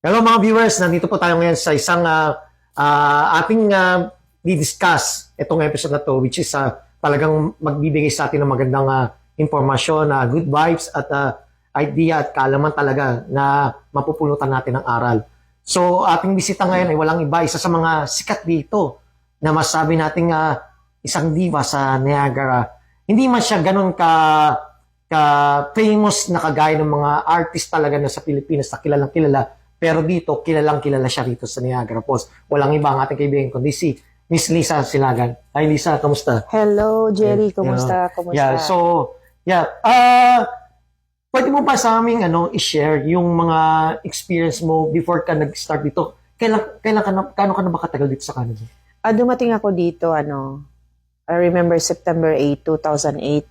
Hello mga viewers, nandito po tayo ngayon sa isang ating di-discuss itong episode na to, which is talagang magbibigay sa atin ng magandang impormasyon, good vibes at idea at kaalaman talaga na mapupulutan natin ng aral. So ating bisita ngayon ay walang iba, isa sa mga sikat dito na masabi nating isang diva sa Niagara. Hindi man siya ganun ka-famous na kagaya ng mga artist talaga na sa Pilipinas na kilalang kilala. Pero dito, kilalang kilala siya rito sa Niagara Falls. Walang iba ang ating kaibigan kundi si Miss Lisa Silagan. Hi Lisa, kamusta? Hello Jerry, kumusta? Yeah, so, yeah. Pwede mo pa sa aming i-share yung mga experience mo before ka nag-start dito? Kano ka na ba katagal dito sa Canada? Dumating ako dito, I remember September 8, 2008.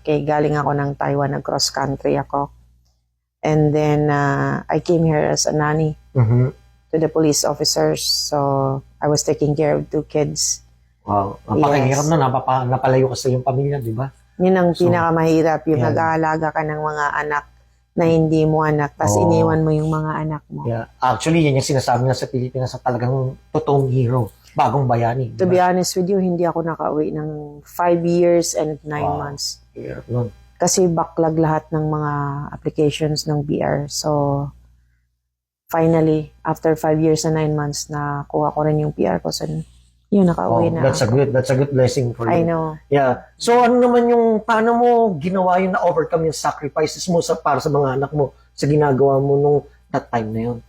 Okay. Galing ako ng Taiwan, nag-cross country ako. And then, I came here as a nanny to the police officers. So, I was taking care of 2 kids. Wow. Napakahirap na, napalayo ka sa iyong pamilya, di ba? Yun ang pinakamahirap, yung nag-aalaga ka ng mga anak na hindi mo anak, tapos iniwan mo yung mga anak mo. Yeah. Actually, yan yung sinasabi na sa Pilipinas sa talagang totoong hero, bagong bayani. To be honest with you, hindi ako nakauwi ng 5 years and 9 months. Hirap nun. Kasi backlog lahat ng mga applications ng BR. So, finally, after 5 years and 9 months, nakuha ko rin yung PR ko. So, yun, nakauwi na that's a good blessing for you. I know. Yeah. So, ano naman paano mo ginawa yung na-overcome yung sacrifices mo para sa mga anak mo sa ginagawa mo nung that time na yun?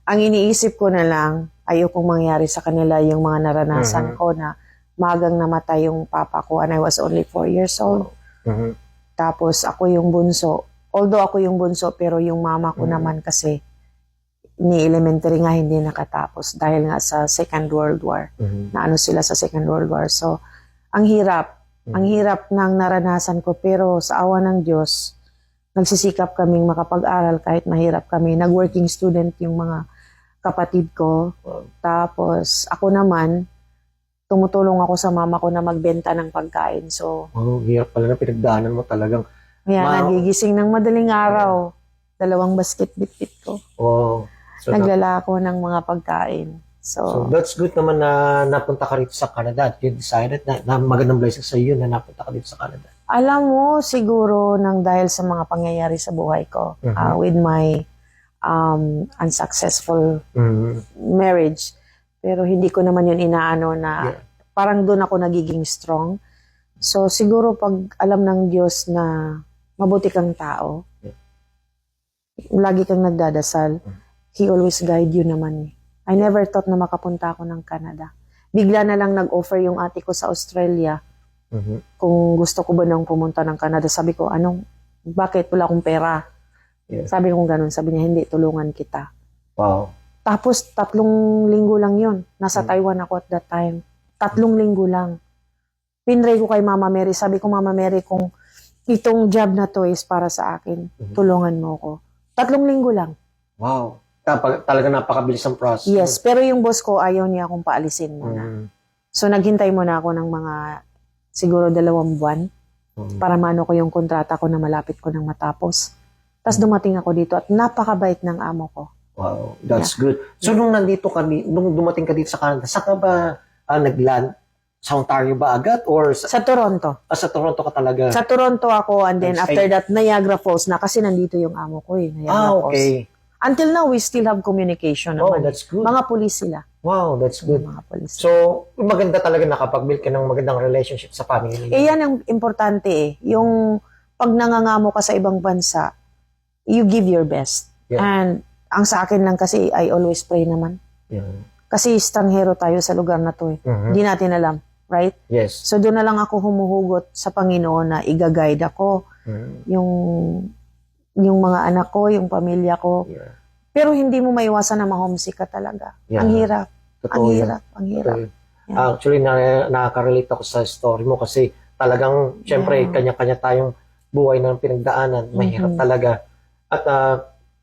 Ang iniisip ko na lang, ayokong mangyari sa kanila yung mga naranasan ko na magang namatay yung papa ko and I was only 4 years old. Tapos ako yung bunso. Although ako yung bunso, pero yung mama ko naman kasi ni elementary nga hindi nakatapos dahil nga sa Second World War. Na sila sa Second World War. So, ang hirap. Ang hirap ng naranasan ko. Pero sa awa ng Diyos, nagsisikap kaming makapag-aral kahit mahirap kami. Nag-working student yung mga kapatid ko. Tapos ako naman, tumutulong ako sa mama ko na magbenta ng pagkain. So, hirap pala na pinagdaanan mo talagang. Kaya nagigising ng madaling araw. 2 basket bitbit ko. Wow. So, naglala ako ng mga pagkain. So, that's good naman na napunta ka rito sa Canada at you decided na magandang blessing sa iyo na napunta ka dito sa Canada. Alam mo, siguro nang dahil sa mga pangyayari sa buhay ko with my unsuccessful marriage. Pero hindi ko naman yun inaano na parang doon ako nagiging strong. So siguro pag alam ng Diyos na mabuti kang tao, lagi kang nagdadasal, He always guide you naman. I never thought na makapunta ako ng Canada. Bigla na lang nag-offer yung ate ko sa Australia kung gusto ko ba nang pumunta ng Canada. Sabi ko, bakit wala akong pera? Sabi ko ganun, sabi niya, hindi, tulungan kita. Wow. Tapos 3 linggo lang yon. Nasa Taiwan ako at that time. 3 linggo lang. Pinray ko kay Mama Mary. Sabi ko, Mama Mary, kung itong job na to is para sa akin, tulungan mo ko. 3 linggo lang. Wow. Talaga napakabilis ang process. Yes, pero yung boss ko, ayaw niya akong paalisin muna. So, naghintay muna ako ng mga siguro 2 buwan para maano ko yung kontrata ko na malapit ko nang matapos. Tapos dumating ako dito at napakabait ng amo ko. Wow, that's good. So, nung dumating ka dito sa Canada, saan ka ba nag-land? Sa Ontario ba agad? Or Sa Toronto. Sa Toronto ka talaga? Sa Toronto ako and then after that, Niagara Falls na kasi nandito yung amo ko Niagara Falls. Okay. Until now, we still have communication naman. That's good. Mga pulis sila. Wow, that's good. Mga pulis. So, maganda talaga nakapag-build ka ng magandang relationship sa family. Yan ang importante Yung pag nangangamo ka sa ibang bansa, you give your best. Yeah. And ang sa akin lang kasi, I always pray naman. Yeah. Kasi estranghero tayo sa lugar na to Hindi natin alam. Right? Yes. So doon na lang ako humuhugot sa Panginoon na i-guide ako. Yung mga anak ko, yung pamilya ko. Yeah. Pero hindi mo maiwasan na ma-homesick ka talaga. Yeah. Ang hirap. Totoo Ang hirap. Yeah. Actually, nakaka-relate ako sa story mo kasi talagang, syempre, kanya-kanya tayong buhay na pinagdaanan. Mahirap talaga. At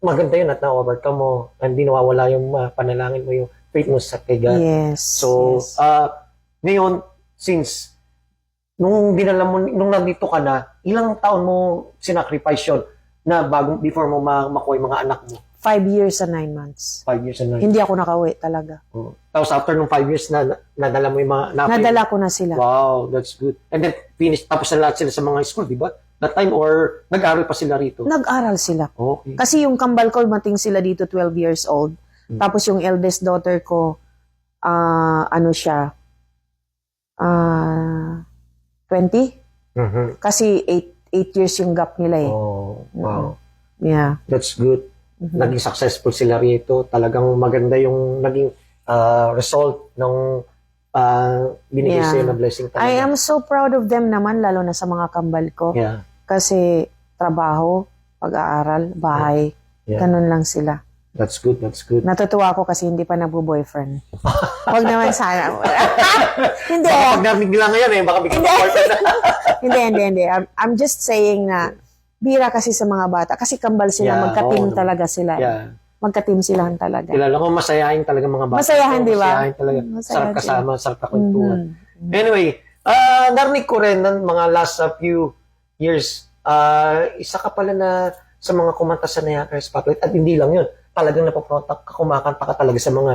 maganda yun at na-overcome mo. Hindi nawawala yung panalangin mo, yung faith mo sa kay God. Yes. So, ngayon, since nung nandito ka na, ilang taon mo sinacrifice yun na before mo makuha yung mga anak mo? 5 years and 9 months. 5 years and 9. Hindi ako nakauwi talaga. Oh. Tapos after nung 5 years na nadala mo yung mga... Nadala ko na sila. Wow, that's good. And then, tapos na lahat sila sa mga school, di ba? That time, or nag-aral pa sila rito? Nag-aral sila. Okay. Kasi yung kambal ko, mating sila dito 12 years old. Tapos yung eldest daughter ko, ano siya, 20? Mhm. Kasi 8 years yung gap nila eh. Oh, wow. Yeah. That's good. Naging successful sila rito. Talagang maganda yung naging result ng binigay Yeah. sa'yo na blessing talaga. I am so proud of them naman, lalo na sa mga kambal ko. Yeah. Kasi trabaho, pag-aaral, bahay, Yeah. ganun lang sila. That's good. That's good. Natutuwa ako kasi hindi pa nagbo-boyfriend. Huwag naman sana. Hindi. Baka pag narinig nila ngayon baka bigyan ng boyfriend. Hindi. I'm just saying na bira kasi sa mga bata. Kasi kambal sila, Yeah, magka-team oo. talaga sila. Yeah. Magka-team silahan talaga. Kilala ko, masayahin talaga mga bata. Masayahan, di ba? Masayahin talaga. Masaya Sarap din. kasama, sarap kakwentuhan. Mhm. Anyway, narinig ko rin ng mga last few years, isa ka pala na sa mga kumanta sa Nayaka Spotlight. At hindi lang yun. Talagang napaprotak ka, kumakanta ka talaga sa mga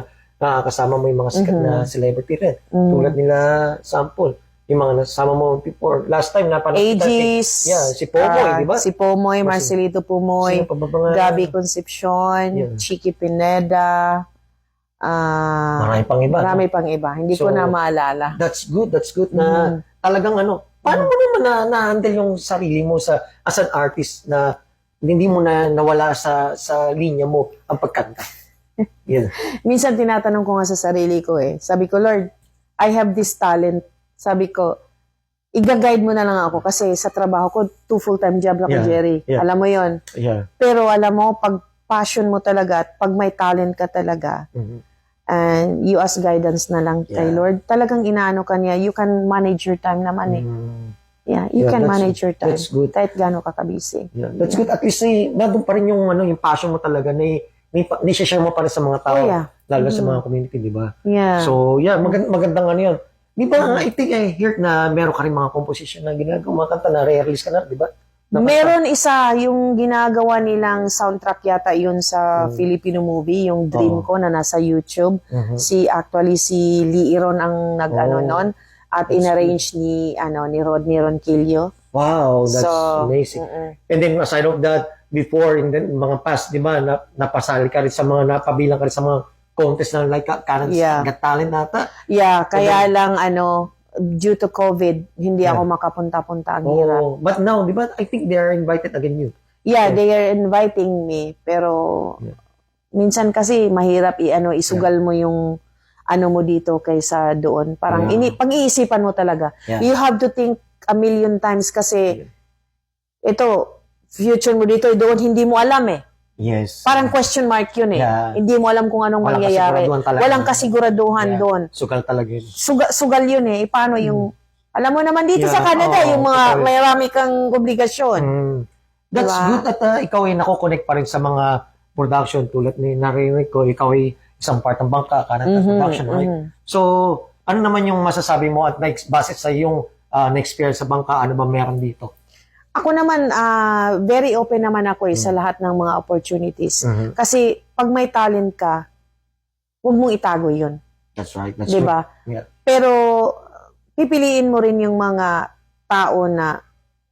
kasama mo yung mga sikat na celebrity rin. Tulad nila, sample, yung mga nasama mo before. Last time, napanood kita Aegis. si Pomoy, di ba? Si Pomoy, Marcelito Pumoy, Sino pa ba mga... Gabi Concepcion, Yeah. Chiki Pineda, Marami pang iba. marami pang iba. Hindi ko So, na maalala. That's good na talagang paano mo naman na-handle yung sarili mo as an artist na hindi mo na nawala sa linya mo ang pagkanta? Yan. Minsan tinatanong ko nga sa sarili ko Sabi ko, Lord, I have this talent. Sabi ko, i-guide mo na lang ako kasi sa trabaho ko, 2 full-time job ako, Yeah, Jerry. yeah. Alam mo yon. Yeah. Pero alam mo, pag passion mo talaga at pag may talent ka talaga, Mhm. and you ask guidance na lang kay Yeah. Lord, talagang inaano ka niya, you can manage your time naman Yeah, you Yeah, can that's- manage your time. that's good. Kahit gano'n ka kabisi. Yeah. That's good. At least nandun pa rin yung yung passion mo talaga na ni-share mo pa rin sa mga tao. Oh, yeah. Lalo sa mga community, di ba? Yeah. So, yeah, magandang yun. Di ba, I think I heard na meron ka rin mga composition na ginagawa, kanta na re-release ka na, di ba? Meron isa, yung ginagawa nilang soundtrack yata yun sa Filipino movie, yung Dream Ko na nasa YouTube. Actually si Lee Iron ang nag-ano nun at inarrange ni Rodney Ronquillo. Wow, that's So, amazing. And then aside of that, before in the mga past, di ba, napasali ka rin sa mga, napabilang ka rin sa mga contest na like Canada's Yeah. Got Talent nata. Yeah, kaya lang due to COVID, hindi ako makapunta-punta, ang hirap. Oh, but now, di ba, I think they are invited again you. Yeah, they are inviting me, pero minsan kasi mahirap isugal mo yung mo dito kaysa doon. Parang pag-iisipan mo talaga. Yeah. You have to think a million times kasi ito, future mo dito, doon hindi mo alam Yes. Parang question mark yun Yeah. Hindi mo alam kung anong Walang mangyayari. kasiguraduhan talaga. Walang kasiguraduhan Yeah. doon. Sugal talaga yun. Sugal yun Paano yung, alam mo naman dito Yeah, sa Canada, oo, yung mga totoo. marami kang obligasyon. That's Diba? good at ikaw ay nako-connect pa rin sa mga production tulad ni narinig ko, ikaw ay isang part ng bangka, Canada production, right? So, ano naman yung masasabi mo at base sa yung na-experience sa bangka, ano ba meron dito? Ako naman, very open naman ako sa lahat ng mga opportunities. Kasi pag may talent ka, huwag mong itago yun. That's right. That's Di ba? true. Yeah. Pero pipiliin mo rin yung mga tao na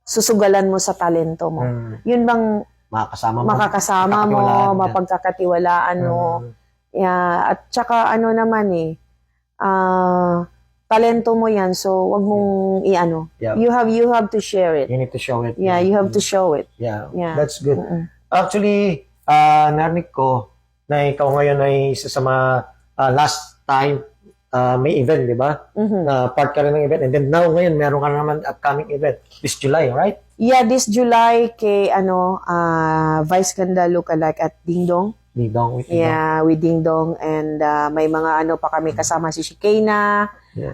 susugalan mo sa talento mo. Yun bang Makakasama mo. makakasama mo, makakatiwalaan ka. mapagkakatiwalaan mo. Yeah, at saka naman talento mo yan, so wag mong Yeah. You have to share it. You need to show it. Yeah, you have to show it. Yeah, Yeah. that's good. Actually, narinig ko na ikaw ngayon ay isa sa mga last time may event, di ba? Na part ka rin ng event. And then now, ngayon, meron ka naman upcoming event this July, right? Yeah, this July kay Vice Ganda lookalike at Ding Dong. Ding Dong with Ding Dong. Yeah, with Ding Dong and may mga pa kami kasama si Shikena, Yeah.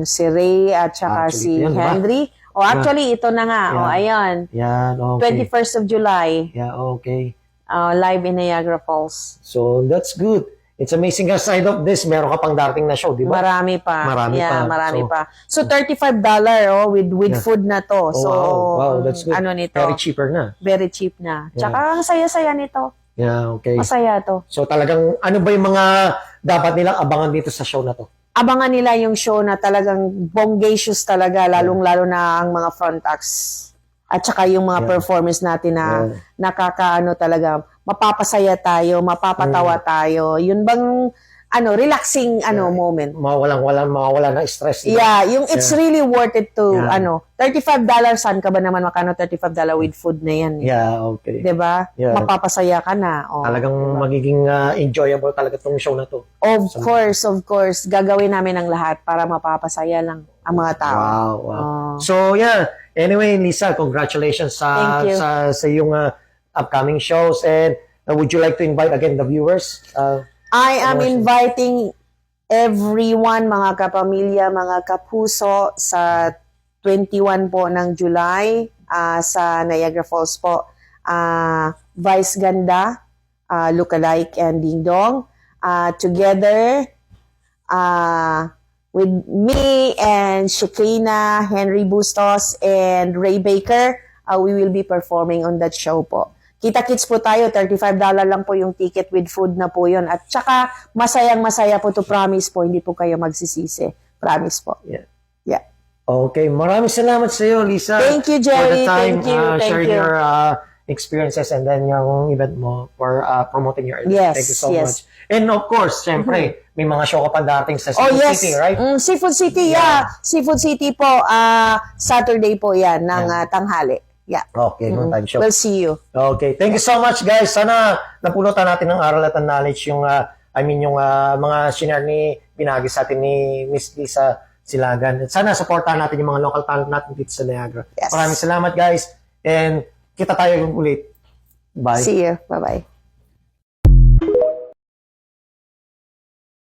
si Ray at saka Actually, si yun, diba? Henry. Actually ito na nga. Yeah. Ayan. Yan, okay. 21st of July, Yeah, okay. live in Niagara Falls. So, that's good. It's amazing. Aside of this, meron ka pang darating na show, di ba? Marami pa. Marami yeah, pa. marami So, pa. So $35 with Yeah. food na to. Oh, So wow, that's good. nito? Very cheaper na. Very cheap na. Tsaka ang saya-saya nito. Yeah, okay. Masaya to. So talagang ano ba yung mga dapat nilang abangan dito sa show na to? Abangan nila yung show na talagang bongacious talaga, lalong-lalo na ang mga front acts. At saka yung mga performance natin na nakakaano talaga, mapapasaya tayo, mapapatawa tayo. Yun bang relaxing moment. Mawala ng stress. Diba? Yeah, yung it's really worth it to $35 saan ka ba naman makano $35 with food na yan. Yeah, okay. 'Di ba? Yeah. Mapapasaya ka na. Oh, Talagang diba? magiging enjoyable talaga tong show na to. Of course. Gagawin namin ang lahat para mapapasaya lang ang mga tao. Wow. Oh. So yeah, anyway, Lisa, congratulations sa Thank you. sa iyong upcoming shows, and would you like to invite again the viewers? I am inviting everyone, mga kapamilya, mga kapuso, sa 21 po ng July sa Niagara Falls po. Vice Ganda, Lookalike, and Ding Dong. Together with me and Shekinah, Henry Bustos, and Ray Baker, we will be performing on that show po. Kita-kits po tayo, $35 lang po yung ticket with food na po yun. At saka, masayang-masaya po to, promise po, hindi po kayo magsisisi. Promise po. Yeah. Yeah. Okay, maraming salamat sa iyo, Lisa. Thank you, Jerry. For the time, Thank you. sharing your experiences and then yung event mo for promoting your event. Yes, Thank you so yes. much. And of course, syempre, may mga show ka pa darating sa Oh, Cebu yes. City, right? Seafood City, Seafood City po, Saturday po yan, ng tanghali. Yeah. Okay, noon time show. We'll see you. Okay, thank you so much, guys. Sana napulutan natin ng aral at ng knowledge yung yung mga shinare ni binagi sa atin ni Miss Lisa Silagan. At sana supportahan natin yung mga local talent natin dito sa Niagara. Yes. Maraming salamat, guys. And kita tayo ulit. Bye. See you. Bye-bye.